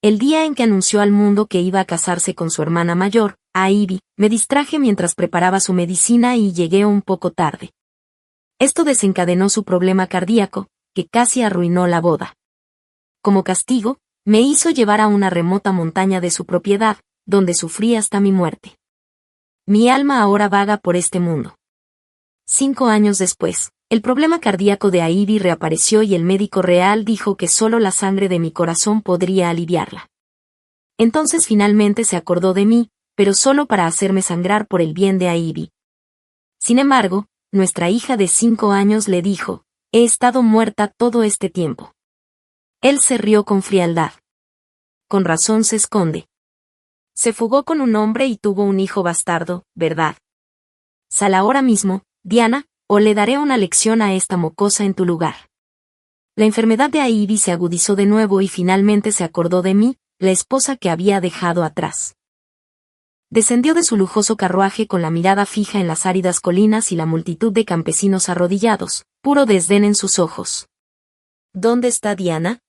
El día en que anunció al mundo que iba a casarse con su hermana mayor, a Ivy, me distraje mientras preparaba su medicina y llegué un poco tarde. Esto desencadenó su problema cardíaco, que casi arruinó la boda. Como castigo, me hizo llevar a una remota montaña de su propiedad, donde sufrí hasta mi muerte. Mi alma ahora vaga por este mundo. 5 años después, el problema cardíaco de Ivy reapareció y el médico real dijo que solo la sangre de mi corazón podría aliviarla. Entonces finalmente se acordó de mí, pero solo para hacerme sangrar por el bien de Ivy. Sin embargo, nuestra hija de 5 años le dijo: he estado muerta todo este tiempo. Él se rió con frialdad. Con razón se esconde. Se fugó con un hombre y tuvo un hijo bastardo, ¿verdad? Sal ahora mismo, Diana, o le daré una lección a esta mocosa en tu lugar. La enfermedad de Ivy se agudizó de nuevo y finalmente se acordó de mí, la esposa que había dejado atrás. Descendió de su lujoso carruaje con la mirada fija en las áridas colinas y la multitud de campesinos arrodillados, puro desdén en sus ojos. ¿Dónde está Diana?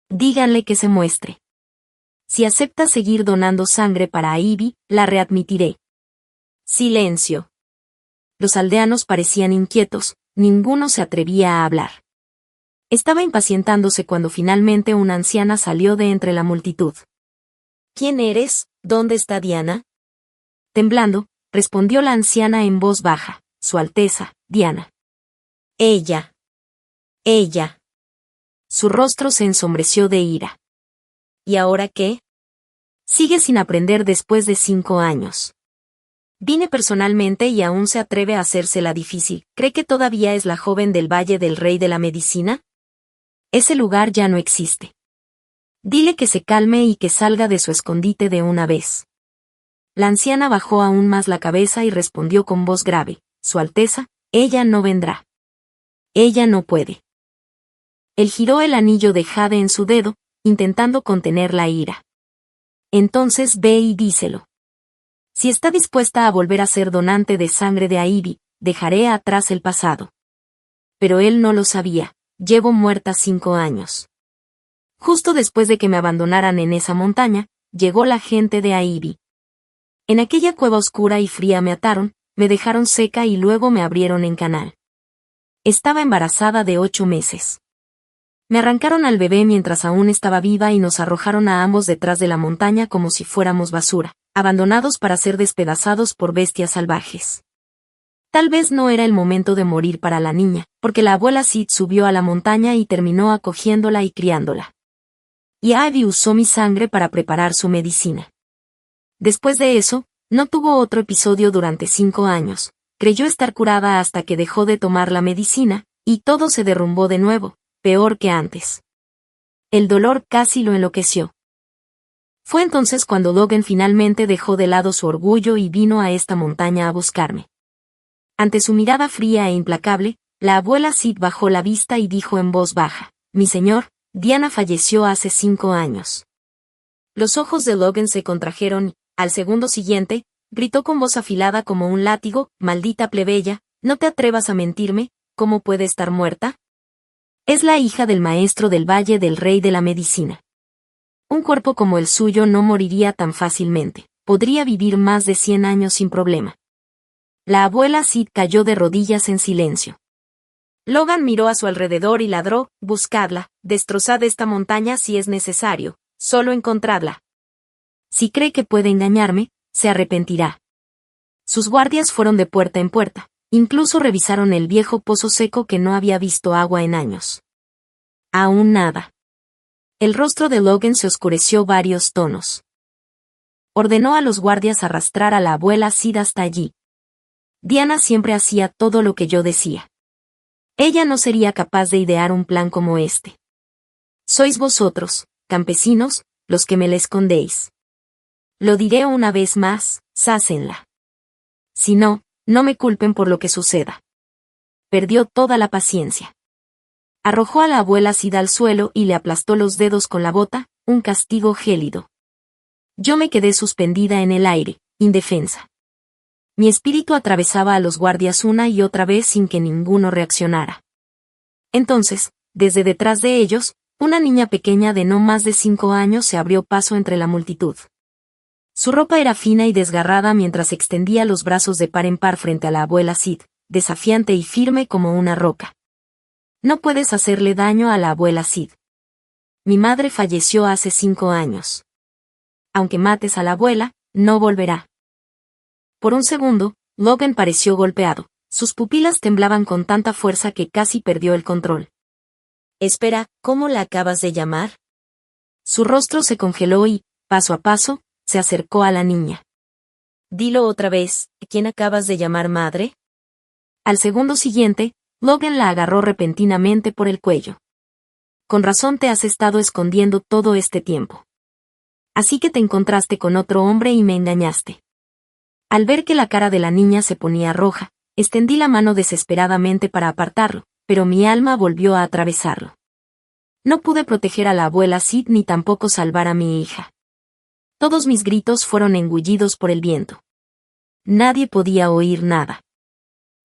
Díganle que se muestre. Si acepta seguir donando sangre para Ivy, la readmitiré. Silencio. Los aldeanos parecían inquietos, ninguno se atrevía a hablar. Estaba impacientándose cuando finalmente una anciana salió de entre la multitud. ¿Quién eres? ¿Dónde está Diana? Temblando, respondió la anciana en voz baja: Su Alteza, Diana. Ella. Su rostro se ensombreció de ira. ¿Y ahora qué? Sigue sin aprender después de 5 años. Vine personalmente y aún se atreve a hacérsela difícil. ¿Cree que todavía es la joven del Valle del Rey de la Medicina? Ese lugar ya no existe. Dile que se calme y que salga de su escondite de una vez. La anciana bajó aún más la cabeza y respondió con voz grave: Su Alteza, ella no vendrá. Ella no puede. Él giró el anillo de jade en su dedo, intentando contener la ira. Entonces ve y díselo. Si está dispuesta a volver a ser donante de sangre de Ivy, dejaré atrás el pasado. Pero él no lo sabía, llevo muerta 5 años. Justo después de que me abandonaran en esa montaña, llegó la gente de Ivy. En aquella cueva oscura y fría me ataron, me dejaron seca y luego me abrieron en canal. Estaba embarazada de 8 meses. Me arrancaron al bebé mientras aún estaba viva y nos arrojaron a ambos detrás de la montaña como si fuéramos basura, abandonados para ser despedazados por bestias salvajes. Tal vez no era el momento de morir para la niña, porque la abuela Sid subió a la montaña y terminó acogiéndola y criándola. Y Ivy usó mi sangre para preparar su medicina. Después de eso, no tuvo otro episodio durante 5 años, creyó estar curada hasta que dejó de tomar la medicina, y todo se derrumbó de nuevo, peor que antes. El dolor casi lo enloqueció. Fue entonces cuando Logan finalmente dejó de lado su orgullo y vino a esta montaña a buscarme. Ante su mirada fría e implacable, la abuela Sid bajó la vista y dijo en voz baja: Mi señor, Diana falleció hace 5 años. Los ojos de Logan se contrajeron y, al segundo siguiente, gritó con voz afilada como un látigo: Maldita plebeya, no te atrevas a mentirme, ¿cómo puede estar muerta? Es la hija del maestro del Valle del Rey de la Medicina. Un cuerpo como el suyo no moriría tan fácilmente, podría vivir más de 100 años sin problema. La abuela Sid cayó de rodillas en silencio. Logan miró a su alrededor y ladró: Buscadla, destrozad esta montaña si es necesario, solo encontradla. Si cree que puede engañarme, se arrepentirá. Sus guardias fueron de puerta en puerta, incluso revisaron el viejo pozo seco que no había visto agua en años. Aún nada. El rostro de Logan se oscureció varios tonos. Ordenó a los guardias arrastrar a la abuela Sid hasta allí. Diana siempre hacía todo lo que yo decía. Ella no sería capaz de idear un plan como este. Sois vosotros, campesinos, los que me la escondéis. Lo diré una vez más, sácenla. Si no, no me culpen por lo que suceda. Perdió toda la paciencia. Arrojó a la abuela Sid al suelo y le aplastó los dedos con la bota, un castigo gélido. Yo me quedé suspendida en el aire, indefensa. Mi espíritu atravesaba a los guardias una y otra vez sin que ninguno reaccionara. Entonces, desde detrás de ellos, Una niña pequeña de no más de 5 años se abrió paso entre la multitud. Su ropa era fina y desgarrada mientras extendía los brazos de par en par frente a la abuela Sid, desafiante y firme como una roca. No puedes hacerle daño a la abuela Sid. Mi madre falleció hace 5 años. Aunque mates a la abuela, no volverá. Por un segundo, Logan pareció golpeado. Sus pupilas temblaban con tanta fuerza que casi perdió el control. Espera, ¿cómo la acabas de llamar? Su rostro se congeló y, paso a paso, se acercó a la niña. Dilo otra vez, ¿quién acabas de llamar madre? Al segundo siguiente, Logan la agarró repentinamente por el cuello. Con razón te has estado escondiendo todo este tiempo. Así que te encontraste con otro hombre y me engañaste. Al ver que la cara de la niña se ponía roja, extendí la mano desesperadamente para apartarlo, pero mi alma volvió a atravesarlo. No pude proteger a la abuela Sid ni tampoco salvar a mi hija. Todos mis gritos fueron engullidos por el viento. Nadie podía oír nada.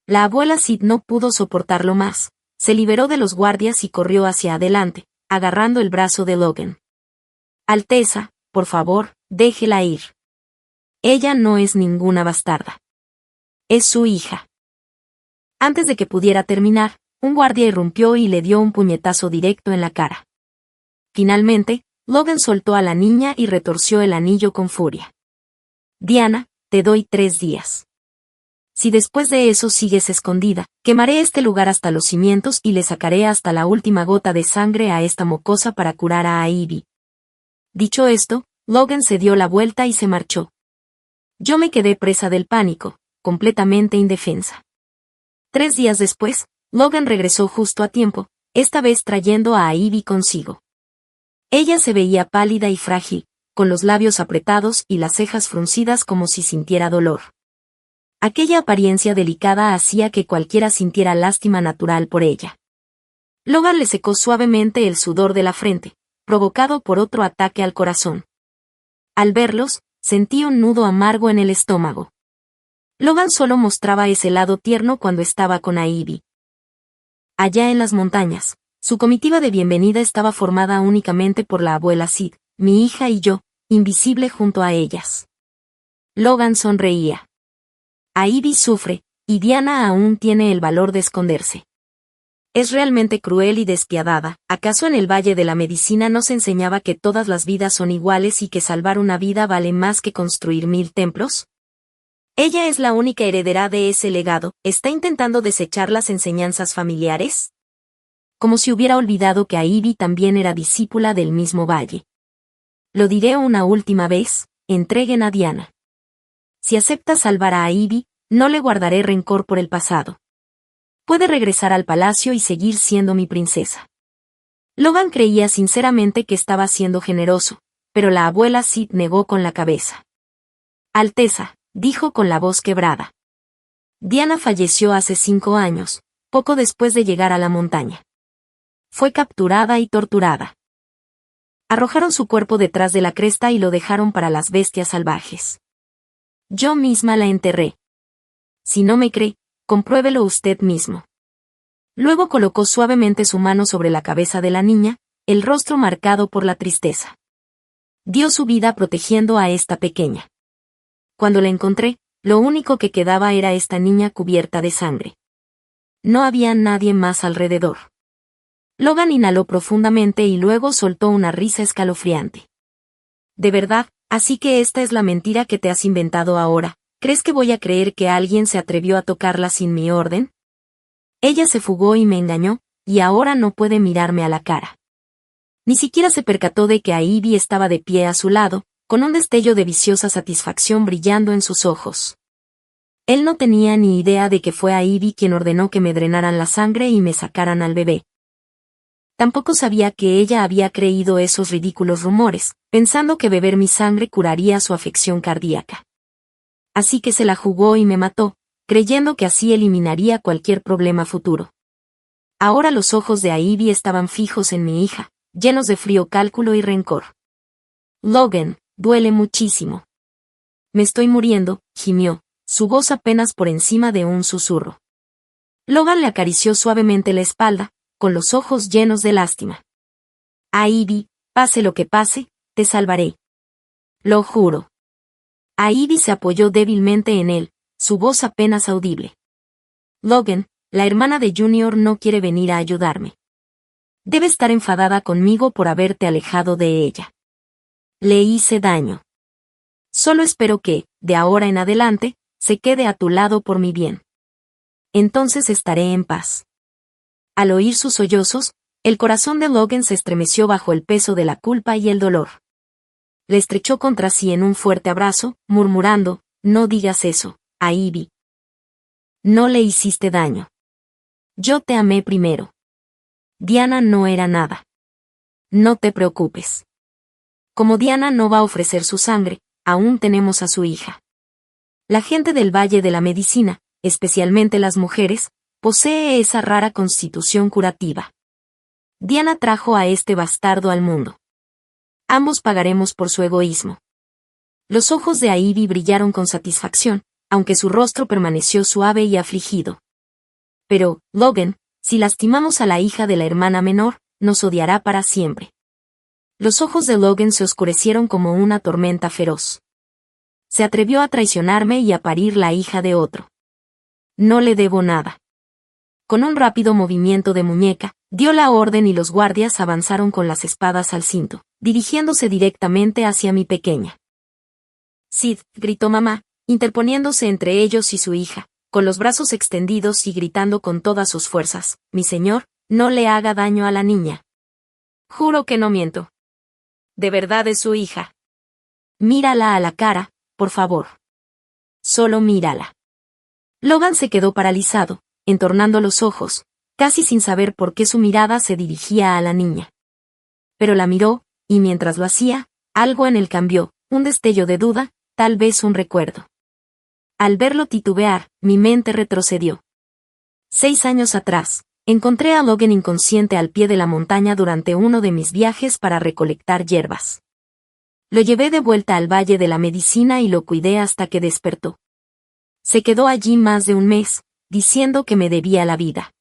La abuela Sid no pudo soportarlo más, se liberó de los guardias y corrió hacia adelante, agarrando el brazo de Logan. Alteza, por favor, déjela ir. Ella no es ninguna bastarda. Es su hija. Antes de que pudiera terminar, un guardia irrumpió y le dio un puñetazo directo en la cara. Finalmente, Logan soltó a la niña y retorció el anillo con furia. Diana, te doy 3 días. Si después de eso sigues escondida, quemaré este lugar hasta los cimientos y le sacaré hasta la última gota de sangre a esta mocosa para curar a Ivy. Dicho esto, Logan se dio la vuelta y se marchó. Yo me quedé presa del pánico, completamente indefensa. 3 días después, Logan regresó justo a tiempo, esta vez trayendo a Ivy consigo. Ella se veía pálida y frágil, con los labios apretados y las cejas fruncidas como si sintiera dolor. Aquella apariencia delicada hacía que cualquiera sintiera lástima natural por ella. Logan le secó suavemente el sudor de la frente, provocado por otro ataque al corazón. Al verlos, sentí un nudo amargo en el estómago. Logan solo mostraba ese lado tierno cuando estaba con Ivy. Allá en las montañas, su comitiva de bienvenida estaba formada únicamente por la abuela Sid, mi hija y yo, invisible junto a ellas. Logan sonreía. Ivy sufre, y Diana aún tiene el valor de esconderse. Es realmente cruel y despiadada. ¿Acaso en el Valle de la Medicina no se enseñaba que todas las vidas son iguales y que salvar una vida vale más que construir 1000 templos? Ella es la única heredera de ese legado. ¿Está intentando desechar las enseñanzas familiares? Como si hubiera olvidado que Ivy también era discípula del mismo valle. Lo diré una última vez, entreguen a Diana. Si acepta salvar a Ivy, no le guardaré rencor por el pasado. Puede regresar al palacio y seguir siendo mi princesa. Logan creía sinceramente que estaba siendo generoso, pero la abuela Sid negó con la cabeza. Alteza, dijo con la voz quebrada. Diana falleció hace 5 años, poco después de llegar a la montaña. Fue capturada y torturada. Arrojaron su cuerpo detrás de la cresta y lo dejaron para las bestias salvajes. Yo misma la enterré. Si no me cree, compruébelo usted mismo. Luego colocó suavemente su mano sobre la cabeza de la niña, el rostro marcado por la tristeza. Dio su vida protegiendo a esta pequeña. Cuando la encontré, lo único que quedaba era esta niña cubierta de sangre. No había nadie más alrededor. Logan inhaló profundamente y luego soltó una risa escalofriante. ¿De verdad? Así que esta es la mentira que te has inventado ahora. ¿Crees que voy a creer que alguien se atrevió a tocarla sin mi orden? Ella se fugó y me engañó, y ahora no puede mirarme a la cara. Ni siquiera se percató de que Ivy estaba de pie a su lado, con un destello de viciosa satisfacción brillando en sus ojos. Él no tenía ni idea de que fue Ivy quien ordenó que me drenaran la sangre y me sacaran al bebé. Tampoco sabía que ella había creído esos ridículos rumores, pensando que beber mi sangre curaría su afección cardíaca. Así que se la jugó y me mató, creyendo que así eliminaría cualquier problema futuro. Ahora los ojos de Ivy estaban fijos en mi hija, llenos de frío cálculo y rencor. Logan, duele muchísimo. Me estoy muriendo, gimió, su voz apenas por encima de un susurro. Logan le acarició suavemente la espalda, con los ojos llenos de lástima. A Ivy, pase lo que pase, te salvaré. Lo juro. A Ivy se apoyó débilmente en él, su voz apenas audible. Logan, la hermana de Junior no quiere venir a ayudarme. Debe estar enfadada conmigo por haberte alejado de ella. Le hice daño. Solo espero que, de ahora en adelante, se quede a tu lado por mi bien. Entonces estaré en paz. Al oír sus sollozos, el corazón de Logan se estremeció bajo el peso de la culpa y el dolor. Le estrechó contra sí en un fuerte abrazo, murmurando, no digas eso, a Ivy. No le hiciste daño. Yo te amé primero. Diana no era nada. No te preocupes. Como Diana no va a ofrecer su sangre, aún tenemos a su hija. La gente del Valle de la Medicina, especialmente las mujeres, posee esa rara constitución curativa. Diana trajo a este bastardo al mundo. Ambos pagaremos por su egoísmo. Los ojos de Ivy brillaron con satisfacción, aunque su rostro permaneció suave y afligido. Pero, Logan, si lastimamos a la hija de la hermana menor, nos odiará para siempre. Los ojos de Logan se oscurecieron como una tormenta feroz. Se atrevió a traicionarme y a parir la hija de otro. No le debo nada. Con un rápido movimiento de muñeca, dio la orden y los guardias avanzaron con las espadas al cinto, dirigiéndose directamente hacia mi pequeña. Sid, gritó mamá, interponiéndose entre ellos y su hija, con los brazos extendidos y gritando con todas sus fuerzas, mi señor, no le haga daño a la niña. Juro que no miento. De verdad es su hija. Mírala a la cara, por favor. Solo mírala. Logan se quedó paralizado, entornando los ojos, casi sin saber por qué su mirada se dirigía a la niña. Pero la miró, y mientras lo hacía, algo en él cambió, un destello de duda, tal vez un recuerdo. Al verlo titubear, mi mente retrocedió. 6 años atrás, encontré a Logan inconsciente al pie de la montaña durante uno de mis viajes para recolectar hierbas. Lo llevé de vuelta al Valle de la Medicina y lo cuidé hasta que despertó. Se quedó allí más de un mes, diciendo que me debía la vida.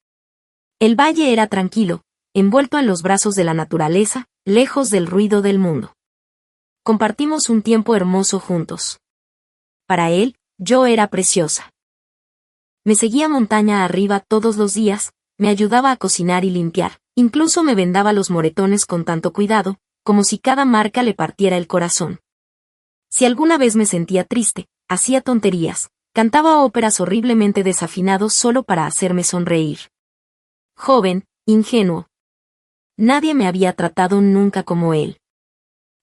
El valle era tranquilo, envuelto en los brazos de la naturaleza, lejos del ruido del mundo. Compartimos un tiempo hermoso juntos. Para él, yo era preciosa. Me seguía montaña arriba todos los días, me ayudaba a cocinar y limpiar, incluso me vendaba los moretones con tanto cuidado, como si cada marca le partiera el corazón. Si alguna vez me sentía triste, hacía tonterías, cantaba óperas horriblemente desafinados solo para hacerme sonreír. Joven, ingenuo. Nadie me había tratado nunca como él.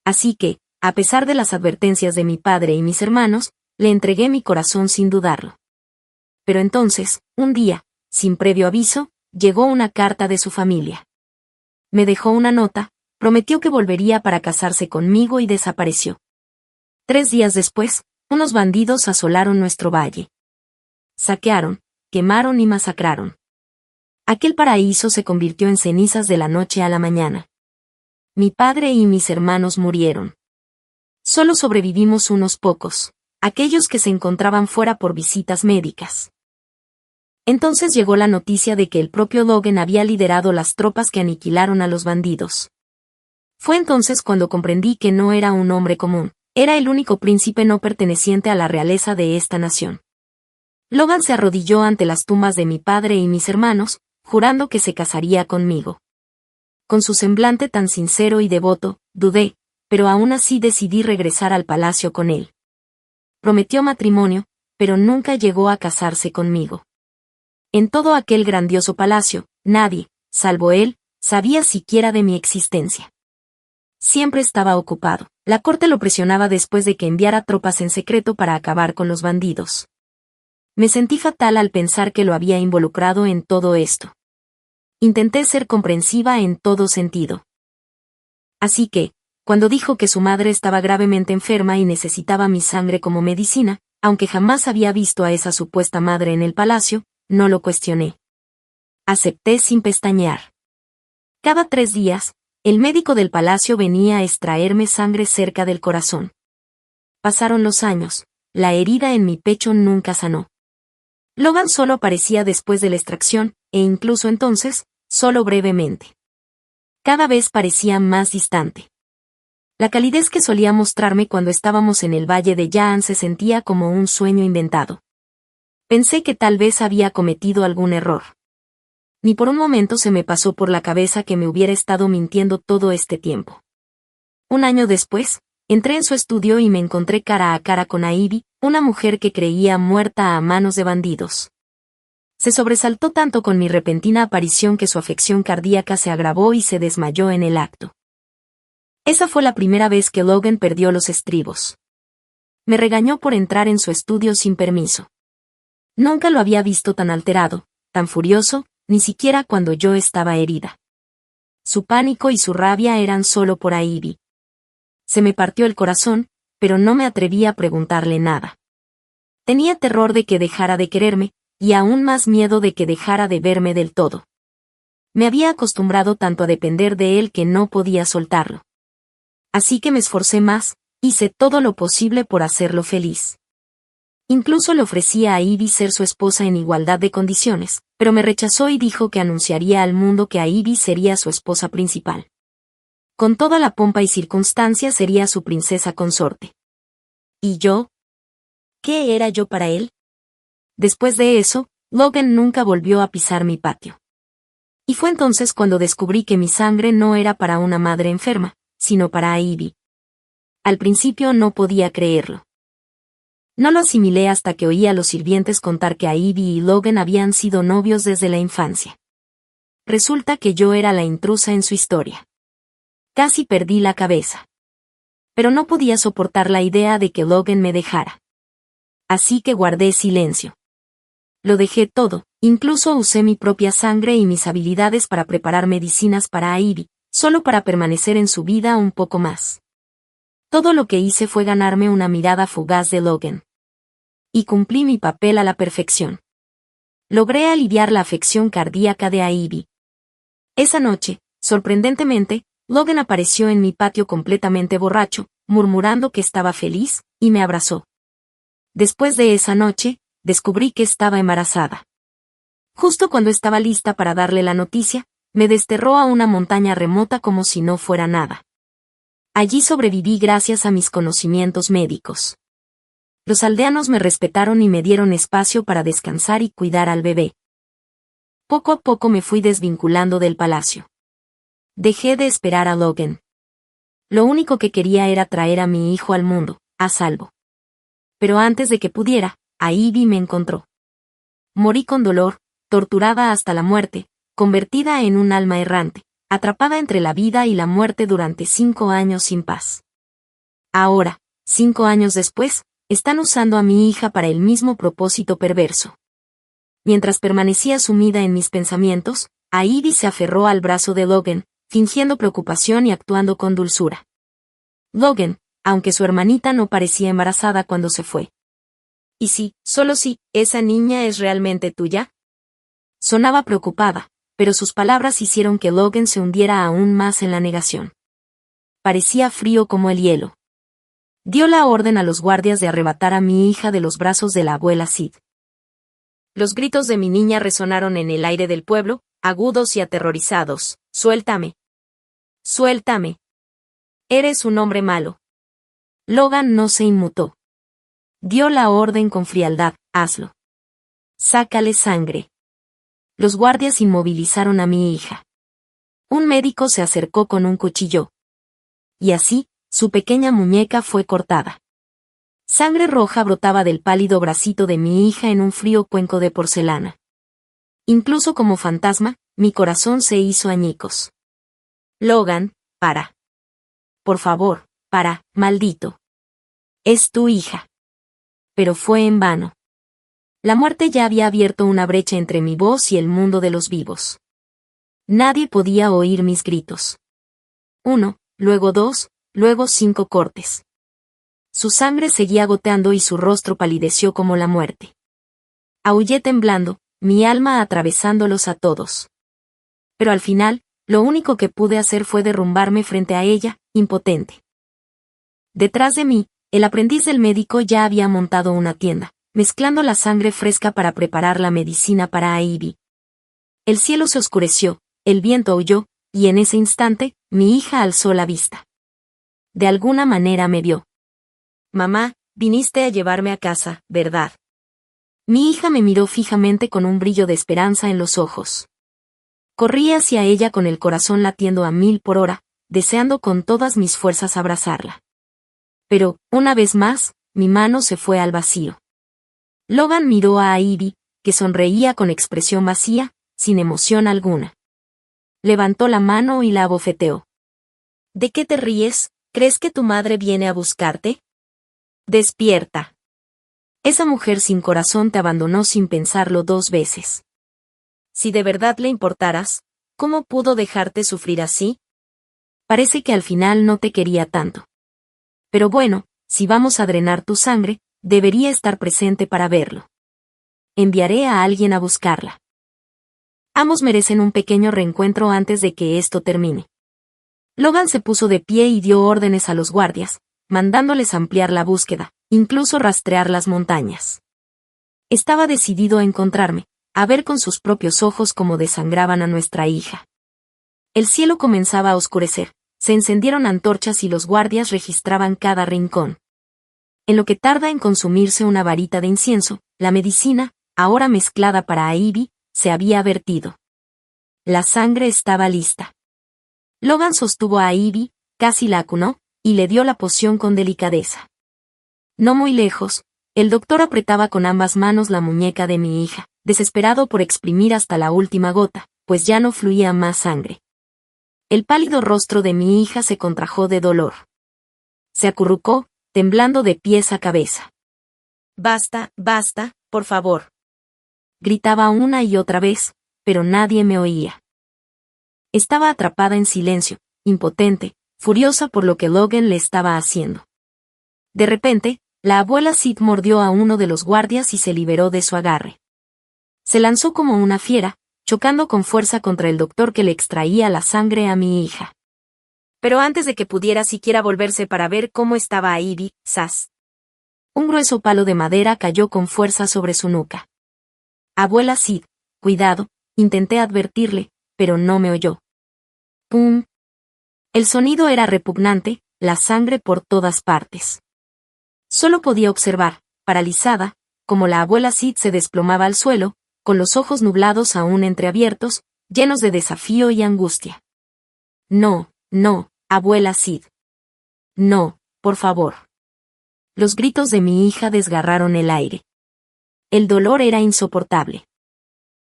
Así que, a pesar de las advertencias de mi padre y mis hermanos, le entregué mi corazón sin dudarlo. Pero entonces, un día, sin previo aviso, llegó una carta de su familia. Me dejó una nota, prometió que volvería para casarse conmigo y desapareció. 3 días después, unos bandidos asolaron nuestro valle. Saquearon, quemaron y masacraron. Aquel paraíso se convirtió en cenizas de la noche a la mañana. Mi padre y mis hermanos murieron. Solo sobrevivimos unos pocos, aquellos que se encontraban fuera por visitas médicas. Entonces llegó la noticia de que el propio Logan había liderado las tropas que aniquilaron a los bandidos. Fue entonces cuando comprendí que no era un hombre común. Era el único príncipe no perteneciente a la realeza de esta nación. Logan se arrodilló ante las tumbas de mi padre y mis hermanos, jurando que se casaría conmigo. Con su semblante tan sincero y devoto, dudé, pero aún así decidí regresar al palacio con él. Prometió matrimonio, pero nunca llegó a casarse conmigo. En todo aquel grandioso palacio, nadie, salvo él, sabía siquiera de mi existencia. Siempre estaba ocupado. La corte lo presionaba después de que enviara tropas en secreto para acabar con los bandidos. Me sentí fatal al pensar que lo había involucrado en todo esto. Intenté ser comprensiva en todo sentido. Así que, cuando dijo que su madre estaba gravemente enferma y necesitaba mi sangre como medicina, aunque jamás había visto a esa supuesta madre en el palacio, no lo cuestioné. Acepté sin pestañear. Cada 3 días, el médico del palacio venía a extraerme sangre cerca del corazón. Pasaron los años, la herida en mi pecho nunca sanó. Logan solo aparecía después de la extracción, e incluso entonces, solo brevemente. Cada vez parecía más distante. La calidez que solía mostrarme cuando estábamos en el valle de Yaan se sentía como un sueño inventado. Pensé que tal vez había cometido algún error. Ni por un momento se me pasó por la cabeza que me hubiera estado mintiendo todo este tiempo. Un año después, entré en su estudio y me encontré cara a cara con Ivy, una mujer que creía muerta a manos de bandidos. Se sobresaltó tanto con mi repentina aparición que su afección cardíaca se agravó y se desmayó en el acto. Esa fue la primera vez que Logan perdió los estribos. Me regañó por entrar en su estudio sin permiso. Nunca lo había visto tan alterado, tan furioso, ni siquiera cuando yo estaba herida. Su pánico y su rabia eran solo por Ivy. Se me partió el corazón, pero no me atreví a preguntarle nada. Tenía terror de que dejara de quererme, y aún más miedo de que dejara de verme del todo. Me había acostumbrado tanto a depender de él que no podía soltarlo. Así que me esforcé más, hice todo lo posible por hacerlo feliz. Incluso le ofrecía a Ivy ser su esposa en igualdad de condiciones, pero me rechazó y dijo que anunciaría al mundo que Ivy sería su esposa principal. Con toda la pompa y circunstancia sería su princesa consorte. ¿Y yo? ¿Qué era yo para él? Después de eso, Logan nunca volvió a pisar mi patio. Y fue entonces cuando descubrí que mi sangre no era para una madre enferma, sino para Ivy. Al principio no podía creerlo. No lo asimilé hasta que oí a los sirvientes contar que Ivy y Logan habían sido novios desde la infancia. Resulta que yo era la intrusa en su historia. Casi perdí la cabeza. Pero no podía soportar la idea de que Logan me dejara. Así que guardé silencio. Lo dejé todo, incluso usé mi propia sangre y mis habilidades para preparar medicinas para Ivy, solo para permanecer en su vida un poco más. Todo lo que hice fue ganarme una mirada fugaz de Logan. Y cumplí mi papel a la perfección. Logré aliviar la afección cardíaca de Ivy. Esa noche, sorprendentemente, Logan apareció en mi patio completamente borracho, murmurando que estaba feliz, y me abrazó. Después de esa noche, descubrí que estaba embarazada. Justo cuando estaba lista para darle la noticia, me desterró a una montaña remota como si no fuera nada. Allí sobreviví gracias a mis conocimientos médicos. Los aldeanos me respetaron y me dieron espacio para descansar y cuidar al bebé. Poco a poco me fui desvinculando del palacio. Dejé de esperar a Logan. Lo único que quería era traer a mi hijo al mundo, a salvo. Pero antes de que pudiera, Ivy me encontró. Morí con dolor, torturada hasta la muerte, convertida en un alma errante, atrapada entre la vida y la muerte durante 5 años sin paz. Ahora, 5 años después, están usando a mi hija para el mismo propósito perverso. Mientras permanecía sumida en mis pensamientos, Ivy se aferró al brazo de Logan, fingiendo preocupación y actuando con dulzura. Logan, aunque su hermanita no parecía embarazada cuando se fue. ¿Y si, solo si, esa niña es realmente tuya? Sonaba preocupada, pero sus palabras hicieron que Logan se hundiera aún más en la negación. Parecía frío como el hielo. Dio la orden a los guardias de arrebatar a mi hija de los brazos de la abuela Sid. Los gritos de mi niña resonaron en el aire del pueblo, agudos y aterrorizados. ¡Suéltame! ¡Suéltame! Eres un hombre malo. Logan no se inmutó. Dio la orden con frialdad, hazlo. Sácale sangre. Los guardias inmovilizaron a mi hija. Un médico se acercó con un cuchillo. Y así, su pequeña muñeca fue cortada. Sangre roja brotaba del pálido bracito de mi hija en un frío cuenco de porcelana. Incluso como fantasma, mi corazón se hizo añicos. Logan, para. Por favor, para, maldito. Es tu hija. Pero fue en vano. La muerte ya había abierto una brecha entre mi voz y el mundo de los vivos. Nadie podía oír mis gritos. 1, luego 2, luego 5 cortes. Su sangre seguía goteando y su rostro palideció como la muerte. Aullé temblando, mi alma atravesándolos a todos. Pero al final, lo único que pude hacer fue derrumbarme frente a ella, impotente. Detrás de mí, el aprendiz del médico ya había montado una tienda, mezclando la sangre fresca para preparar la medicina para Ivy. El cielo se oscureció, el viento aulló, y en ese instante, mi hija alzó la vista. De alguna manera me vio. Mamá, viniste a llevarme a casa, ¿verdad? Mi hija me miró fijamente con un brillo de esperanza en los ojos. Corrí hacia ella con el corazón latiendo a 1000 por hora, deseando con todas mis fuerzas abrazarla. Pero, una vez más, mi mano se fue al vacío. Logan miró a Ivy, que sonreía con expresión vacía, sin emoción alguna. Levantó la mano y la abofeteó. ¿De qué te ríes? ¿Crees que tu madre viene a buscarte? Despierta. Esa mujer sin corazón te abandonó sin pensarlo 2 veces. Si de verdad le importaras, ¿cómo pudo dejarte sufrir así? Parece que al final no te quería tanto. Pero bueno, si vamos a drenar tu sangre, debería estar presente para verlo. Enviaré a alguien a buscarla. Ambos merecen un pequeño reencuentro antes de que esto termine. Logan se puso de pie y dio órdenes a los guardias, mandándoles ampliar la búsqueda, incluso rastrear las montañas. Estaba decidido a encontrarme, a ver con sus propios ojos cómo desangraban a nuestra hija. El cielo comenzaba a oscurecer, se encendieron antorchas y los guardias registraban cada rincón. En lo que tarda en consumirse una varita de incienso, la medicina, ahora mezclada para Ivy, se había vertido. La sangre estaba lista. Logan sostuvo a Ivy, casi la acunó, y le dio la poción con delicadeza. No muy lejos, el doctor apretaba con ambas manos la muñeca de mi hija, desesperado por exprimir hasta la última gota, pues ya no fluía más sangre. El pálido rostro de mi hija se contrajo de dolor. Se acurrucó, temblando de pies a cabeza. Basta, basta, por favor. Gritaba una y otra vez, pero nadie me oía. Estaba atrapada en silencio, impotente, furiosa por lo que Logan le estaba haciendo. De repente, la abuela Sid mordió a uno de los guardias y se liberó de su agarre. Se lanzó como una fiera, chocando con fuerza contra el doctor que le extraía la sangre a mi hija. Pero antes de que pudiera siquiera volverse para ver cómo estaba Ivy, ¡zas! Un grueso palo de madera cayó con fuerza sobre su nuca. Abuela Sid, cuidado, intenté advertirle, pero no me oyó. ¡Pum! El sonido era repugnante, la sangre por todas partes. Solo podía observar, paralizada, como la abuela Sid se desplomaba al suelo, con los ojos nublados aún entreabiertos, llenos de desafío y angustia. No, no, abuela Sid. No, por favor. Los gritos de mi hija desgarraron el aire. El dolor era insoportable.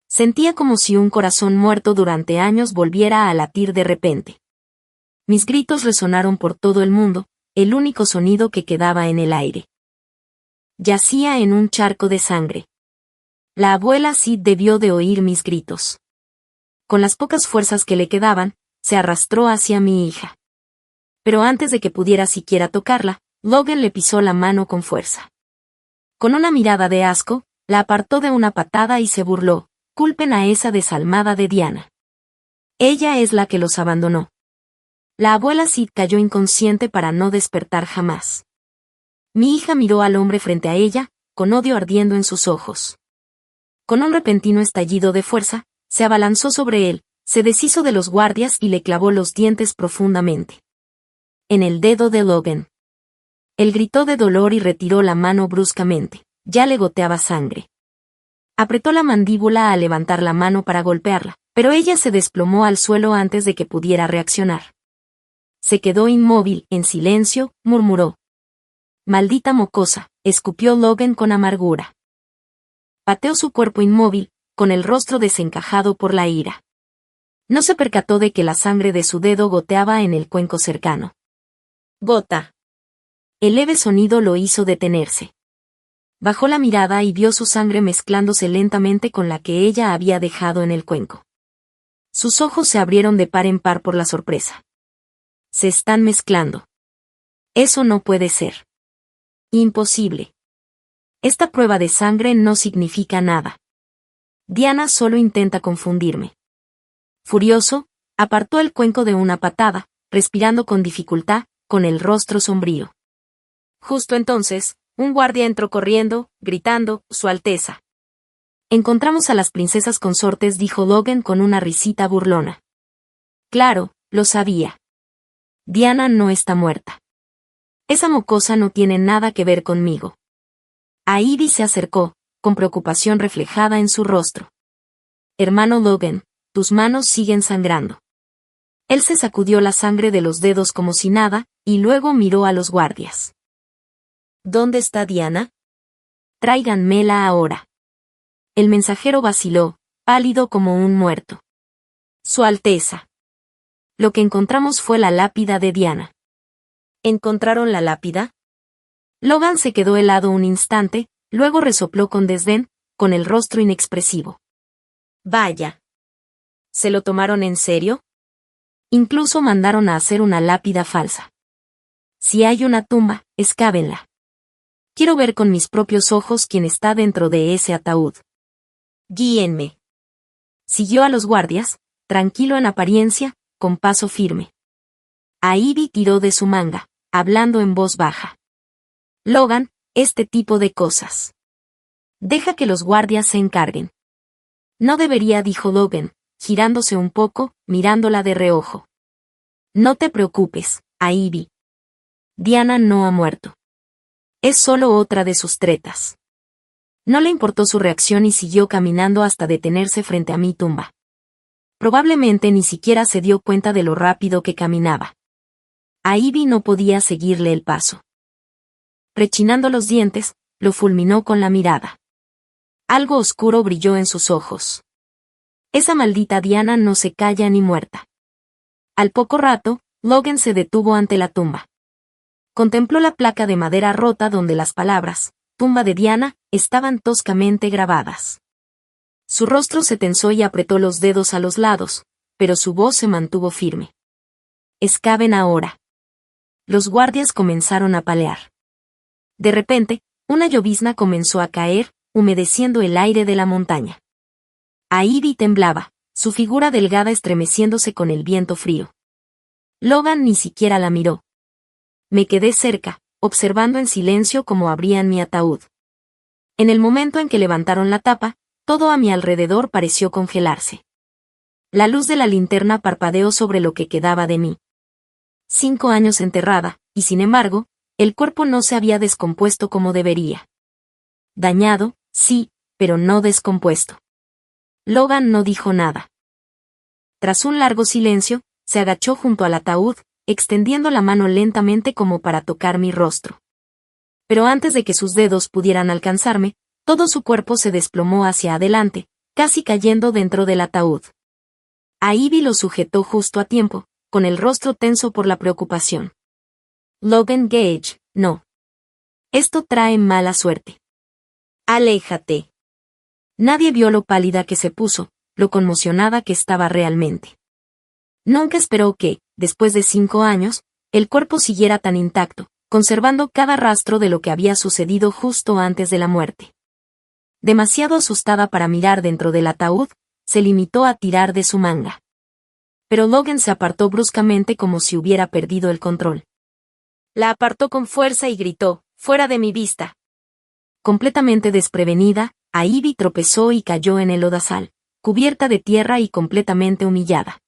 Sentía como si un corazón muerto durante años volviera a latir de repente. Mis gritos resonaron por todo el mundo, el único sonido que quedaba en el aire. Yacía en un charco de sangre. La abuela Sid debió de oír mis gritos. Con las pocas fuerzas que le quedaban, se arrastró hacia mi hija. Pero antes de que pudiera siquiera tocarla, Logan le pisó la mano con fuerza. Con una mirada de asco, la apartó de una patada y se burló: culpen a esa desalmada de Diana. Ella es la que los abandonó. La abuela Sid cayó inconsciente para no despertar jamás. Mi hija miró al hombre frente a ella, con odio ardiendo en sus ojos. Con un repentino estallido de fuerza, se abalanzó sobre él, se deshizo de los guardias y le clavó los dientes profundamente. En el dedo de Logan. Él gritó de dolor y retiró la mano bruscamente, ya le goteaba sangre. Apretó la mandíbula al levantar la mano para golpearla, pero ella se desplomó al suelo antes de que pudiera reaccionar. Se quedó inmóvil, en silencio, murmuró. Maldita mocosa, escupió Logan con amargura. Pateó su cuerpo inmóvil, con el rostro desencajado por la ira. No se percató de que la sangre de su dedo goteaba en el cuenco cercano. Gota. El leve sonido lo hizo detenerse. Bajó la mirada y vio su sangre mezclándose lentamente con la que ella había dejado en el cuenco. Sus ojos se abrieron de par en par por la sorpresa. Se están mezclando. Eso no puede ser. Imposible. Esta prueba de sangre no significa nada. Diana solo intenta confundirme. Furioso, apartó el cuenco de una patada, respirando con dificultad, con el rostro sombrío. Justo entonces, un guardia entró corriendo, gritando: «Su Alteza». Encontramos a las princesas consortes, dijo Logan con una risita burlona. Claro, lo sabía. Diana no está muerta. Esa mocosa no tiene nada que ver conmigo. Ivy se acercó, con preocupación reflejada en su rostro. Hermano Logan, tus manos siguen sangrando. Él se sacudió la sangre de los dedos como si nada, y luego miró a los guardias. ¿Dónde está Diana? Tráiganmela ahora. El mensajero vaciló, pálido como un muerto. Su Alteza. Lo que encontramos fue la lápida de Diana. ¿Encontraron la lápida? Logan se quedó helado un instante, luego resopló con desdén, con el rostro inexpresivo. Vaya. ¿Se lo tomaron en serio? Incluso mandaron a hacer una lápida falsa. Si hay una tumba, excávenla. Quiero ver con mis propios ojos quién está dentro de ese ataúd. Guíenme. Siguió a los guardias, tranquilo en apariencia, con paso firme. Ivy tiró de su manga, hablando en voz baja. Logan, este tipo de cosas. Deja que los guardias se encarguen. No debería, dijo Logan, girándose un poco, mirándola de reojo. No te preocupes, Ivy. Diana no ha muerto. Es solo otra de sus tretas. No le importó su reacción y siguió caminando hasta detenerse frente a mi tumba. Probablemente ni siquiera se dio cuenta de lo rápido que caminaba. Ivy no podía seguirle el paso. Rechinando los dientes, lo fulminó con la mirada. Algo oscuro brilló en sus ojos. Esa maldita Diana no se calla ni muerta. Al poco rato, Logan se detuvo ante la tumba. Contempló la placa de madera rota donde las palabras, tumba de Diana, estaban toscamente grabadas. Su rostro se tensó y apretó los dedos a los lados, pero su voz se mantuvo firme. Excaven ahora. Los guardias comenzaron a palear. De repente, una llovizna comenzó a caer, humedeciendo el aire de la montaña. Ivy temblaba, su figura delgada estremeciéndose con el viento frío. Logan ni siquiera la miró. Me quedé cerca, observando en silencio cómo abrían mi ataúd. En el momento en que levantaron la tapa, todo a mi alrededor pareció congelarse. La luz de la linterna parpadeó sobre lo que quedaba de mí. 5 años enterrada, y sin embargo, el cuerpo no se había descompuesto como debería. Dañado, sí, pero no descompuesto. Logan no dijo nada. Tras un largo silencio, se agachó junto al ataúd, extendiendo la mano lentamente como para tocar mi rostro. Pero antes de que sus dedos pudieran alcanzarme, todo su cuerpo se desplomó hacia adelante, casi cayendo dentro del ataúd. Ivy lo sujetó justo a tiempo, con el rostro tenso por la preocupación. Logan Gage, no. Esto trae mala suerte. Aléjate. Nadie vio lo pálida que se puso, lo conmocionada que estaba realmente. Nunca esperó que, después de 5 años, el cuerpo siguiera tan intacto, conservando cada rastro de lo que había sucedido justo antes de la muerte. Demasiado asustada para mirar dentro del ataúd, se limitó a tirar de su manga. Pero Logan se apartó bruscamente como si hubiera perdido el control. La apartó con fuerza y gritó, «¡Fuera de mi vista!». Completamente desprevenida, Ivy tropezó y cayó en el lodazal, cubierta de tierra y completamente humillada.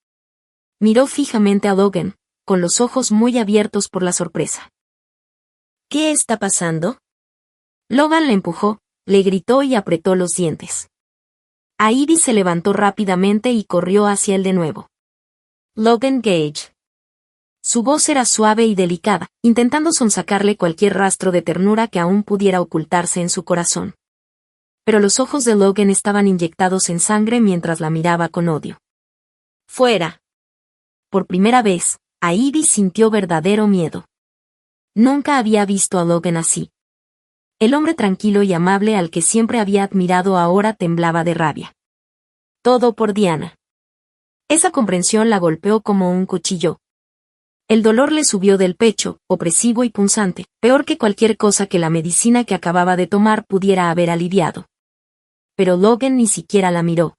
Miró fijamente a Logan, con los ojos muy abiertos por la sorpresa. ¿Qué está pasando? Logan le empujó, le gritó y apretó los dientes. Ivy se levantó rápidamente y corrió hacia él de nuevo. Logan Gage. Su voz era suave y delicada, intentando sonsacarle cualquier rastro de ternura que aún pudiera ocultarse en su corazón. Pero los ojos de Logan estaban inyectados en sangre mientras la miraba con odio. ¡Fuera! Por primera vez, Ivy sintió verdadero miedo. Nunca había visto a Logan así. El hombre tranquilo y amable al que siempre había admirado ahora temblaba de rabia. Todo por Diana. Esa comprensión la golpeó como un cuchillo. El dolor le subió del pecho, opresivo y punzante, peor que cualquier cosa que la medicina que acababa de tomar pudiera haber aliviado. Pero Logan ni siquiera la miró.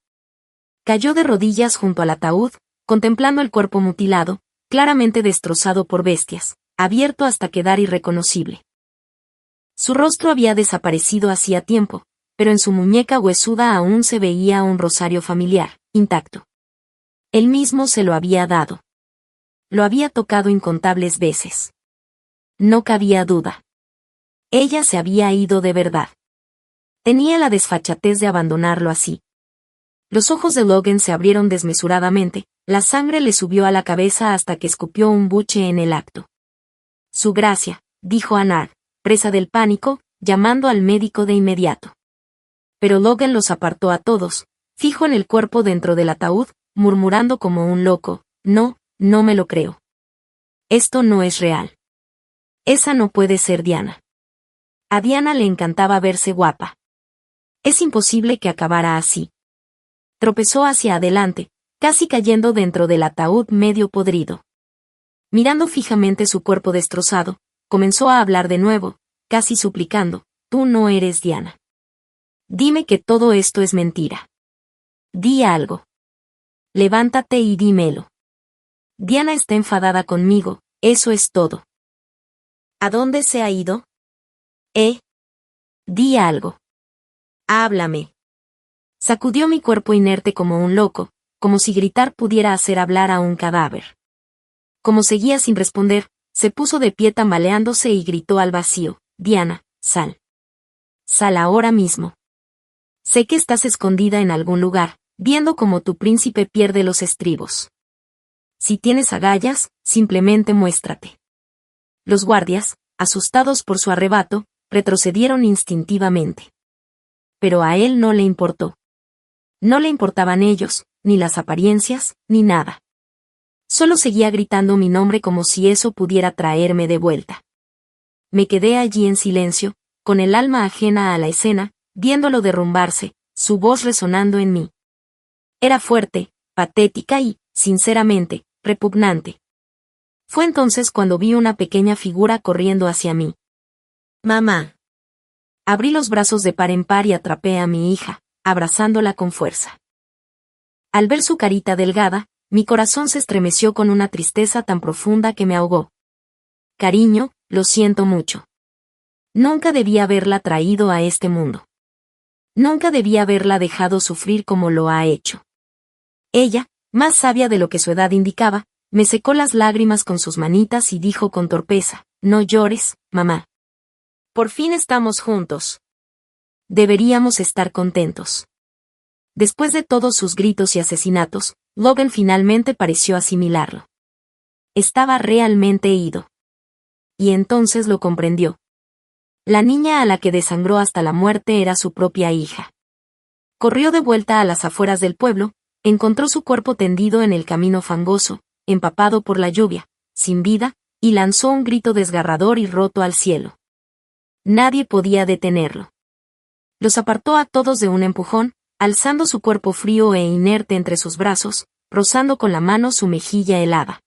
Cayó de rodillas junto al ataúd, contemplando el cuerpo mutilado, claramente destrozado por bestias, abierto hasta quedar irreconocible. Su rostro había desaparecido hacía tiempo, pero en su muñeca huesuda aún se veía un rosario familiar, intacto. Él mismo se lo había dado. Lo había tocado incontables veces. No cabía duda. Ella se había ido de verdad. Tenía la desfachatez de abandonarlo así. Los ojos de Logan se abrieron desmesuradamente, la sangre le subió a la cabeza hasta que escupió un buche en el acto. Su gracia, dijo Anard, presa del pánico, llamando al médico de inmediato. Pero Logan los apartó a todos, fijo en el cuerpo dentro del ataúd, murmurando como un loco, no, no me lo creo. Esto no es real. Esa no puede ser Diana. A Diana le encantaba verse guapa. Es imposible que acabara así. Tropezó hacia adelante, casi cayendo dentro del ataúd medio podrido. Mirando fijamente su cuerpo destrozado, comenzó a hablar de nuevo, casi suplicando, tú no eres Diana. Dime que todo esto es mentira. Di algo. Levántate y dímelo. Diana está enfadada conmigo, eso es todo. ¿A dónde se ha ido? Di algo. Háblame. Sacudió mi cuerpo inerte como un loco, como si gritar pudiera hacer hablar a un cadáver. Como seguía sin responder, se puso de pie tambaleándose y gritó al vacío, Diana, sal. Sal ahora mismo. Sé que estás escondida en algún lugar, viendo cómo tu príncipe pierde los estribos. Si tienes agallas, simplemente muéstrate. Los guardias, asustados por su arrebato, retrocedieron instintivamente. Pero a él no le importó. No le importaban ellos, ni las apariencias, ni nada. Solo seguía gritando mi nombre como si eso pudiera traerme de vuelta. Me quedé allí en silencio, con el alma ajena a la escena, viéndolo derrumbarse, su voz resonando en mí. Era fuerte, patética y, sinceramente, repugnante. Fue entonces cuando vi una pequeña figura corriendo hacia mí. Mamá. Abrí los brazos de par en par y atrapé a mi hija, abrazándola con fuerza. Al ver su carita delgada, mi corazón se estremeció con una tristeza tan profunda que me ahogó. Cariño, lo siento mucho. Nunca debí haberla traído a este mundo. Nunca debí haberla dejado sufrir como lo ha hecho. Ella, más sabia de lo que su edad indicaba, me secó las lágrimas con sus manitas y dijo con torpeza, no llores, mamá. Por fin estamos juntos. Deberíamos estar contentos. Después de todos sus gritos y asesinatos, Logan finalmente pareció asimilarlo. Estaba realmente ido. Y entonces lo comprendió. La niña a la que desangró hasta la muerte era su propia hija. Corrió de vuelta a las afueras del pueblo, encontró su cuerpo tendido en el camino fangoso, empapado por la lluvia, sin vida, y lanzó un grito desgarrador y roto al cielo. Nadie podía detenerlo. Los apartó a todos de un empujón, alzando su cuerpo frío e inerte entre sus brazos, rozando con la mano su mejilla helada.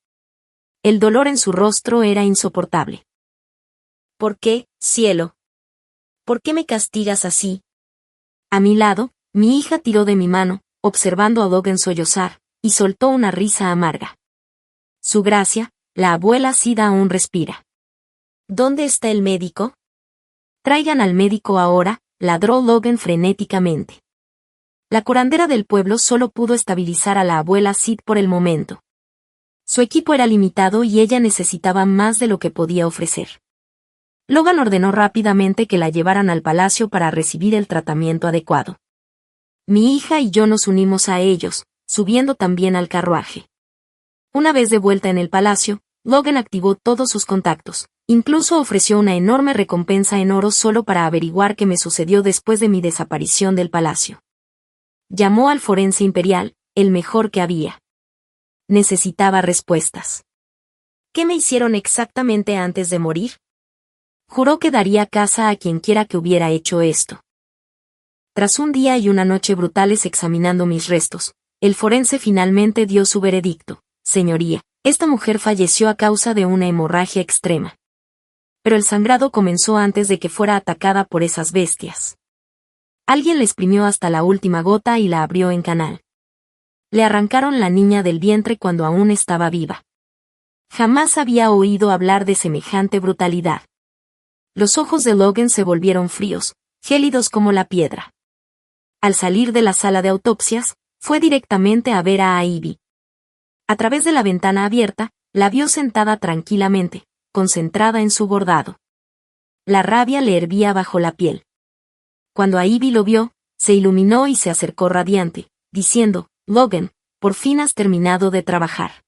El dolor en su rostro era insoportable. ¿Por qué, cielo? ¿Por qué me castigas así? A mi lado, mi hija tiró de mi mano, observando a Logan sollozar, y soltó una risa amarga. Su gracia, la abuela Sid aún respira. ¿Dónde está el médico? Traigan al médico ahora, ladró Logan frenéticamente. La curandera del pueblo solo pudo estabilizar a la abuela Sid por el momento. Su equipo era limitado y ella necesitaba más de lo que podía ofrecer. Logan ordenó rápidamente que la llevaran al palacio para recibir el tratamiento adecuado. Mi hija y yo nos unimos a ellos, subiendo también al carruaje. Una vez de vuelta en el palacio, Logan activó todos sus contactos, incluso ofreció una enorme recompensa en oro solo para averiguar qué me sucedió después de mi desaparición del palacio. Llamó al forense imperial, el mejor que había. Necesitaba respuestas. ¿Qué me hicieron exactamente antes de morir? Juró que daría caza a quien quiera que hubiera hecho esto. Tras un día y una noche brutales examinando mis restos, el forense finalmente dio su veredicto. Señoría, esta mujer falleció a causa de una hemorragia extrema. Pero el sangrado comenzó antes de que fuera atacada por esas bestias. Alguien la exprimió hasta la última gota y la abrió en canal. Le arrancaron la niña del vientre cuando aún estaba viva. Jamás había oído hablar de semejante brutalidad. Los ojos de Logan se volvieron fríos, gélidos como la piedra. Al salir de la sala de autopsias, fue directamente a ver a Ivy. A través de la ventana abierta, la vio sentada tranquilamente, concentrada en su bordado. La rabia le hervía bajo la piel. Cuando Ivy lo vio, se iluminó y se acercó radiante, diciendo, «Logan, por fin has terminado de trabajar».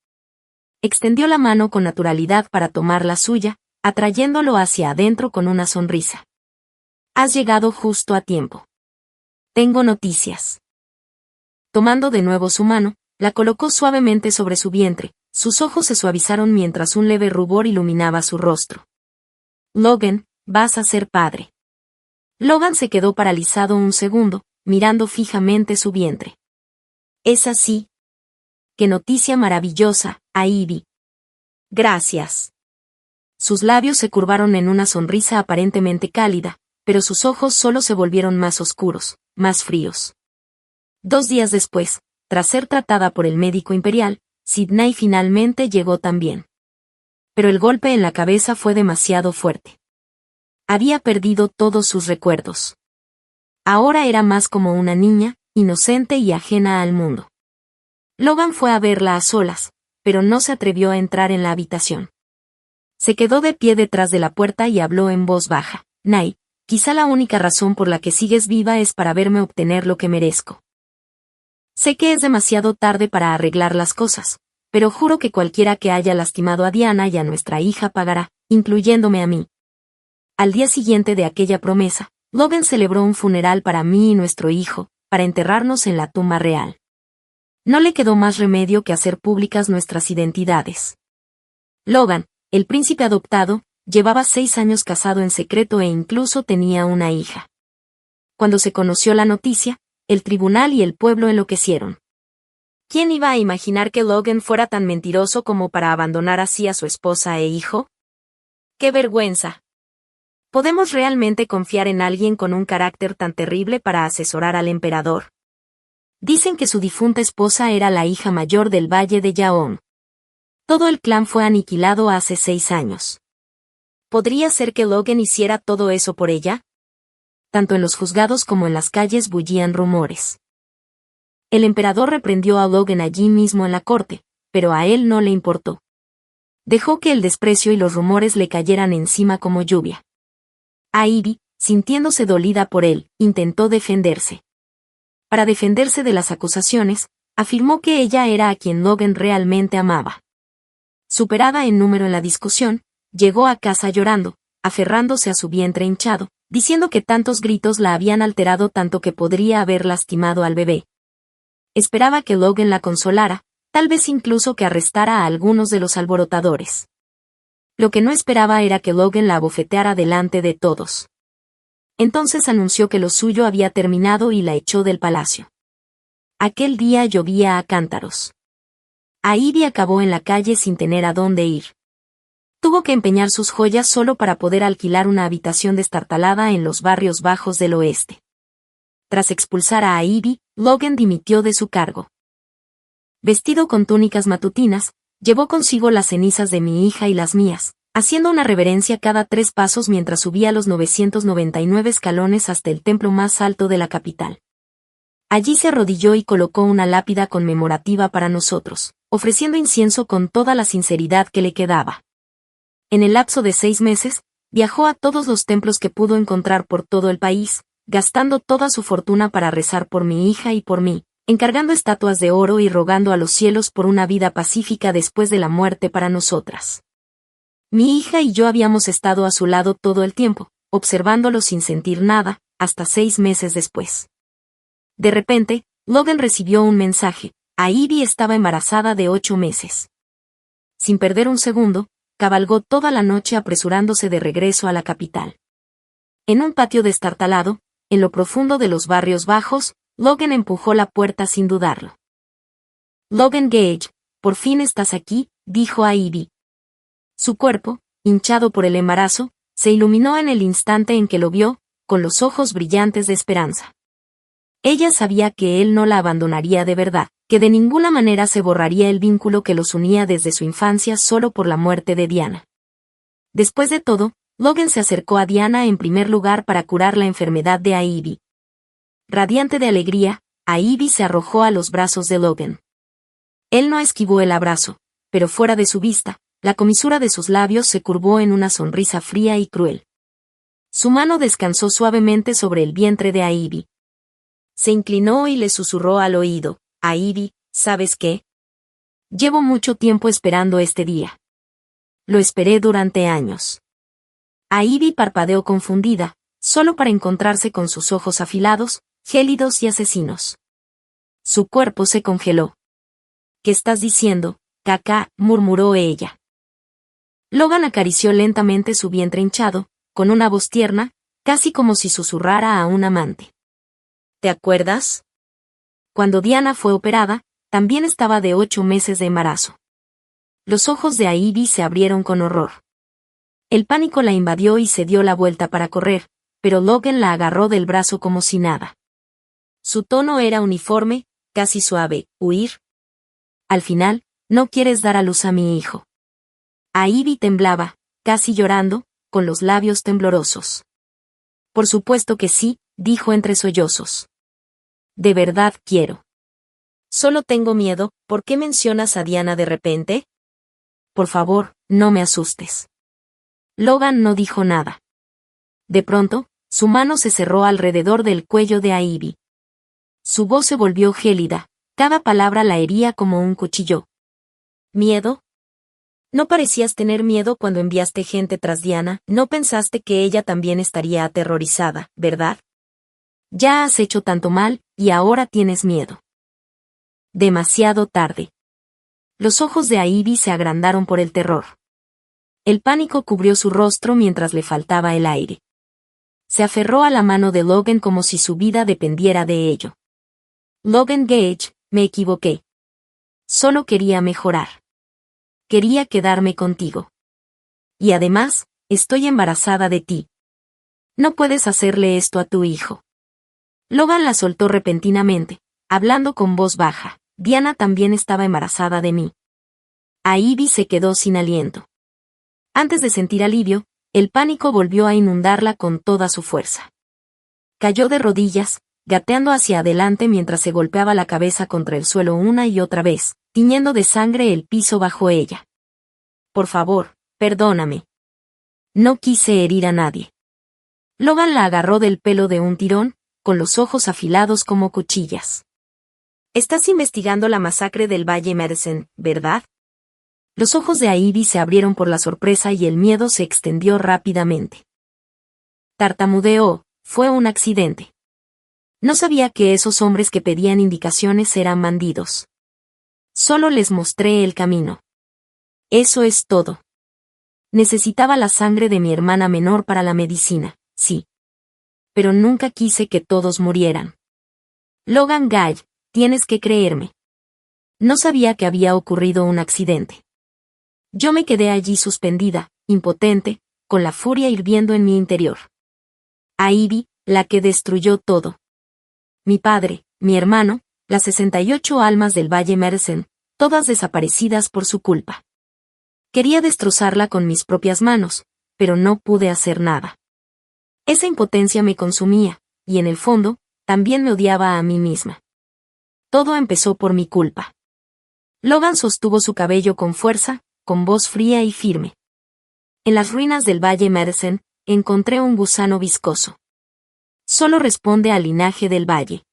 Extendió la mano con naturalidad para tomar la suya, atrayéndolo hacia adentro con una sonrisa. «Has llegado justo a tiempo. Tengo noticias». Tomando de nuevo su mano, la colocó suavemente sobre su vientre, sus ojos se suavizaron mientras un leve rubor iluminaba su rostro. «Logan, vas a ser padre». Logan se quedó paralizado un segundo, mirando fijamente su vientre. «¿Es así? ¡Qué noticia maravillosa, Ivy!». «Gracias». Sus labios se curvaron en una sonrisa aparentemente cálida, pero sus ojos solo se volvieron más oscuros, más fríos. 2 días después, tras ser tratada por el médico imperial, Sydney finalmente llegó también. Pero el golpe en la cabeza fue demasiado fuerte. Había perdido todos sus recuerdos. Ahora era más como una niña, inocente y ajena al mundo. Logan fue a verla a solas, pero no se atrevió a entrar en la habitación. Se quedó de pie detrás de la puerta y habló en voz baja. «Nay, quizá la única razón por la que sigues viva es para verme obtener lo que merezco. Sé que es demasiado tarde para arreglar las cosas, pero juro que cualquiera que haya lastimado a Diana y a nuestra hija pagará, incluyéndome a mí». Al día siguiente de aquella promesa, Logan celebró un funeral para mí y nuestro hijo, para enterrarnos en la tumba real. No le quedó más remedio que hacer públicas nuestras identidades. Logan, el príncipe adoptado, llevaba 6 años casado en secreto e incluso tenía una hija. Cuando se conoció la noticia, el tribunal y el pueblo enloquecieron. ¿Quién iba a imaginar que Logan fuera tan mentiroso como para abandonar así a su esposa e hijo? ¡Qué vergüenza! ¿Podemos realmente confiar en alguien con un carácter tan terrible para asesorar al emperador? Dicen que su difunta esposa era la hija mayor del Valle de Yaon. Todo el clan fue aniquilado hace 6 años. ¿Podría ser que Logan hiciera todo eso por ella? Tanto en los juzgados como en las calles bullían rumores. El emperador reprendió a Logan allí mismo en la corte, pero a él no le importó. Dejó que el desprecio y los rumores le cayeran encima como lluvia. Ivy, sintiéndose dolida por él, intentó defenderse. Para defenderse de las acusaciones, afirmó que ella era a quien Logan realmente amaba. Superada en número en la discusión, llegó a casa llorando, aferrándose a su vientre hinchado, diciendo que tantos gritos la habían alterado tanto que podría haber lastimado al bebé. Esperaba que Logan la consolara, tal vez incluso que arrestara a algunos de los alborotadores. Lo que no esperaba era que Logan la abofeteara delante de todos. Entonces anunció que lo suyo había terminado y la echó del palacio. Aquel día llovía a cántaros. Ivy acabó en la calle sin tener a dónde ir. Tuvo que empeñar sus joyas solo para poder alquilar una habitación destartalada en los barrios bajos del oeste. Tras expulsar a Ivy, Logan dimitió de su cargo. Vestido con túnicas matutinas, llevó consigo las cenizas de mi hija y las mías, haciendo una reverencia cada 3 pasos mientras subía los 999 escalones hasta el templo más alto de la capital. Allí se arrodilló y colocó una lápida conmemorativa para nosotros, ofreciendo incienso con toda la sinceridad que le quedaba. En el lapso de 6 meses, viajó a todos los templos que pudo encontrar por todo el país, gastando toda su fortuna para rezar por mi hija y por mí, encargando estatuas de oro y rogando a los cielos por una vida pacífica después de la muerte para nosotras. Mi hija y yo habíamos estado a su lado todo el tiempo, observándolo sin sentir nada, hasta 6 meses después. De repente, Logan recibió un mensaje: Ivy estaba embarazada de 8 meses. Sin perder un segundo, cabalgó toda la noche apresurándose de regreso a la capital. En un patio destartalado, en lo profundo de los barrios bajos, Logan empujó la puerta sin dudarlo. «Logan Gage, por fin estás aquí», dijo a Ivy. Su cuerpo, hinchado por el embarazo, se iluminó en el instante en que lo vio, con los ojos brillantes de esperanza. Ella sabía que él no la abandonaría de verdad, que de ninguna manera se borraría el vínculo que los unía desde su infancia solo por la muerte de Diana. Después de todo, Logan se acercó a Diana en primer lugar para curar la enfermedad de Ivy. Radiante de alegría, Ivy se arrojó a los brazos de Logan. Él no esquivó el abrazo, pero fuera de su vista, la comisura de sus labios se curvó en una sonrisa fría y cruel. Su mano descansó suavemente sobre el vientre de Ivy. Se inclinó y le susurró al oído: Ivy, ¿sabes qué? Llevo mucho tiempo esperando este día. Lo esperé durante años. Ivy parpadeó confundida, solo para encontrarse con sus ojos afilados, gélidos y asesinos. Su cuerpo se congeló. ¿Qué estás diciendo, Caca?, murmuró ella. Logan acarició lentamente su vientre hinchado, con una voz tierna, casi como si susurrara a un amante. ¿Te acuerdas? Cuando Diana fue operada, también estaba de 8 meses de embarazo. Los ojos de Ivy se abrieron con horror. El pánico la invadió y se dio la vuelta para correr, pero Logan la agarró del brazo como si nada. Su tono era uniforme, casi suave: ¿huir? Al final, no quieres dar a luz a mi hijo. Ivy temblaba, casi llorando, con los labios temblorosos. Por supuesto que sí, dijo entre sollozos. De verdad quiero. Solo tengo miedo. ¿Por qué mencionas a Diana de repente? Por favor, no me asustes. Logan no dijo nada. De pronto, su mano se cerró alrededor del cuello de Ivy. Su voz se volvió gélida, cada palabra la hería como un cuchillo. ¿Miedo? No parecías tener miedo cuando enviaste gente tras Diana, no pensaste que ella también estaría aterrorizada, ¿verdad? Ya has hecho tanto mal, y ahora tienes miedo. Demasiado tarde. Los ojos de Ivy se agrandaron por el terror. El pánico cubrió su rostro mientras le faltaba el aire. Se aferró a la mano de Logan como si su vida dependiera de ello. Logan Gage, me equivoqué. Solo quería mejorar. Quería quedarme contigo. Y además, estoy embarazada de ti. No puedes hacerle esto a tu hijo. Logan la soltó repentinamente, hablando con voz baja. Diana también estaba embarazada de mí. Ivy se quedó sin aliento. Antes de sentir alivio, el pánico volvió a inundarla con toda su fuerza. Cayó de rodillas, gateando hacia adelante mientras se golpeaba la cabeza contra el suelo una y otra vez, tiñendo de sangre el piso bajo ella. Por favor, perdóname. No quise herir a nadie. Logan la agarró del pelo de un tirón, con los ojos afilados como cuchillas. Estás investigando la masacre del Valle Madison, ¿verdad? Los ojos de Ivy se abrieron por la sorpresa y el miedo se extendió rápidamente. Tartamudeó: fue un accidente. No sabía que esos hombres que pedían indicaciones eran bandidos. Solo les mostré el camino. Eso es todo. Necesitaba la sangre de mi hermana menor para la medicina, sí. Pero nunca quise que todos murieran. Logan Gage, tienes que creerme. No sabía que había ocurrido un accidente. Yo me quedé allí suspendida, impotente, con la furia hirviendo en mi interior. Ivy, la que destruyó todo. Mi padre, mi hermano, las 68 almas del Valle Madison, todas desaparecidas por su culpa. Quería destrozarla con mis propias manos, pero no pude hacer nada. Esa impotencia me consumía, y en el fondo, también me odiaba a mí misma. Todo empezó por mi culpa. Logan sostuvo su cabello con fuerza, con voz fría y firme. En las ruinas del Valle Madison, encontré un gusano viscoso. Solo responde al linaje del valle.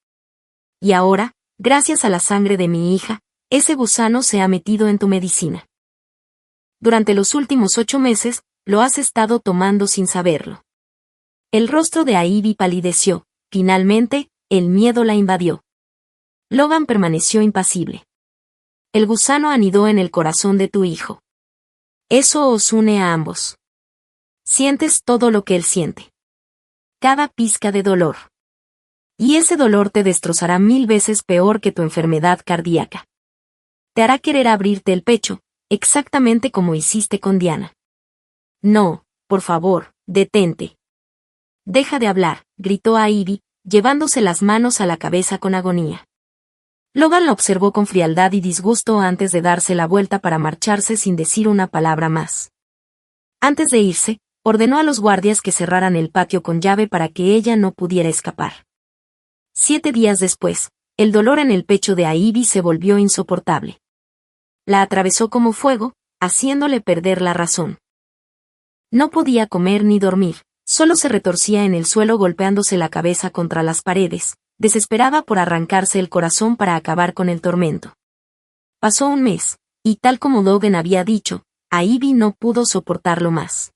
Y ahora, gracias a la sangre de mi hija, ese gusano se ha metido en tu medicina. Durante los últimos 8 meses, lo has estado tomando sin saberlo. El rostro de Ivy palideció, finalmente, el miedo la invadió. Logan permaneció impasible. El gusano anidó en el corazón de tu hijo. Eso os une a ambos. Sientes todo lo que él siente. Cada pizca de dolor. Y ese dolor te destrozará 1000 veces peor que tu enfermedad cardíaca. Te hará querer abrirte el pecho, exactamente como hiciste con Diana. No, por favor, detente. Deja de hablar, gritó a Ivy, llevándose las manos a la cabeza con agonía. Logan la observó con frialdad y disgusto antes de darse la vuelta para marcharse sin decir una palabra más. Antes de irse, ordenó a los guardias que cerraran el patio con llave para que ella no pudiera escapar. 7 días después, el dolor en el pecho de Ivy se volvió insoportable. La atravesó como fuego, haciéndole perder la razón. No podía comer ni dormir, solo se retorcía en el suelo golpeándose la cabeza contra las paredes, desesperada por arrancarse el corazón para acabar con el tormento. Pasó un mes, y tal como Logan había dicho, Ivy no pudo soportarlo más.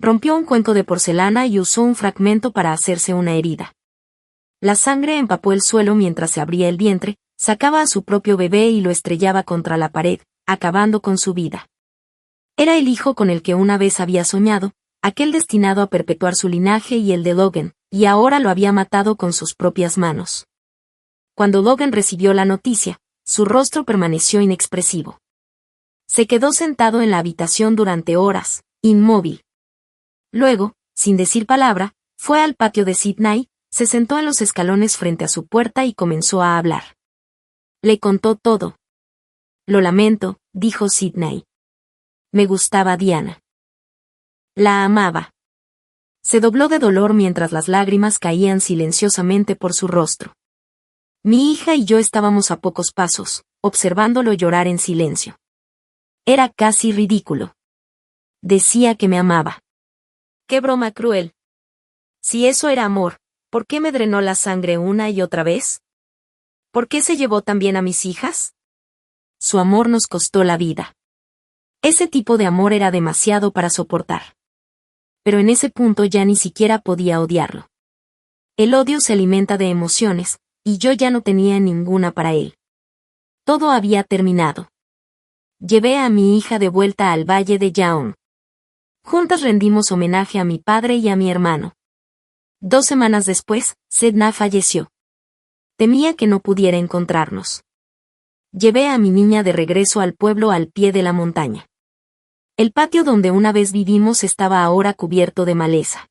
Rompió un cuenco de porcelana y usó un fragmento para hacerse una herida. La sangre empapó el suelo mientras se abría el vientre, sacaba a su propio bebé y lo estrellaba contra la pared, acabando con su vida. Era el hijo con el que una vez había soñado, aquel destinado a perpetuar su linaje y el de Logan, y ahora lo había matado con sus propias manos. Cuando Logan recibió la noticia, su rostro permaneció inexpresivo. Se quedó sentado en la habitación durante horas, inmóvil. Luego, sin decir palabra, fue al patio de Sydney, se sentó en los escalones frente a su puerta y comenzó a hablar. Le contó todo. Lo lamento, dijo Sydney. Me gustaba Diana. La amaba. Se dobló de dolor mientras las lágrimas caían silenciosamente por su rostro. Mi hija y yo estábamos a pocos pasos, observándolo llorar en silencio. Era casi ridículo. Decía que me amaba. ¡Qué broma cruel! Si eso era amor, ¿por qué me drenó la sangre una y otra vez? ¿Por qué se llevó también a mis hijas? Su amor nos costó la vida. Ese tipo de amor era demasiado para soportar. Pero en ese punto ya ni siquiera podía odiarlo. El odio se alimenta de emociones, y yo ya no tenía ninguna para él. Todo había terminado. Llevé a mi hija de vuelta al Valle de Yaon. Juntas rendimos homenaje a mi padre y a mi hermano. 2 semanas después, Sedna falleció. Temía que no pudiera encontrarnos. Llevé a mi niña de regreso al pueblo al pie de la montaña. El patio donde una vez vivimos estaba ahora cubierto de maleza.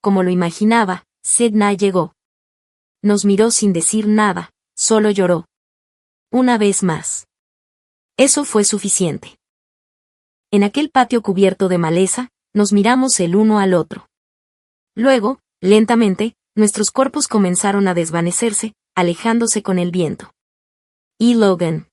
Como lo imaginaba, Sedna llegó. Nos miró sin decir nada, solo lloró. Una vez más. Eso fue suficiente. En aquel patio cubierto de maleza, nos miramos el uno al otro. Luego, lentamente, nuestros cuerpos comenzaron a desvanecerse, alejándose con el viento. Y Logan.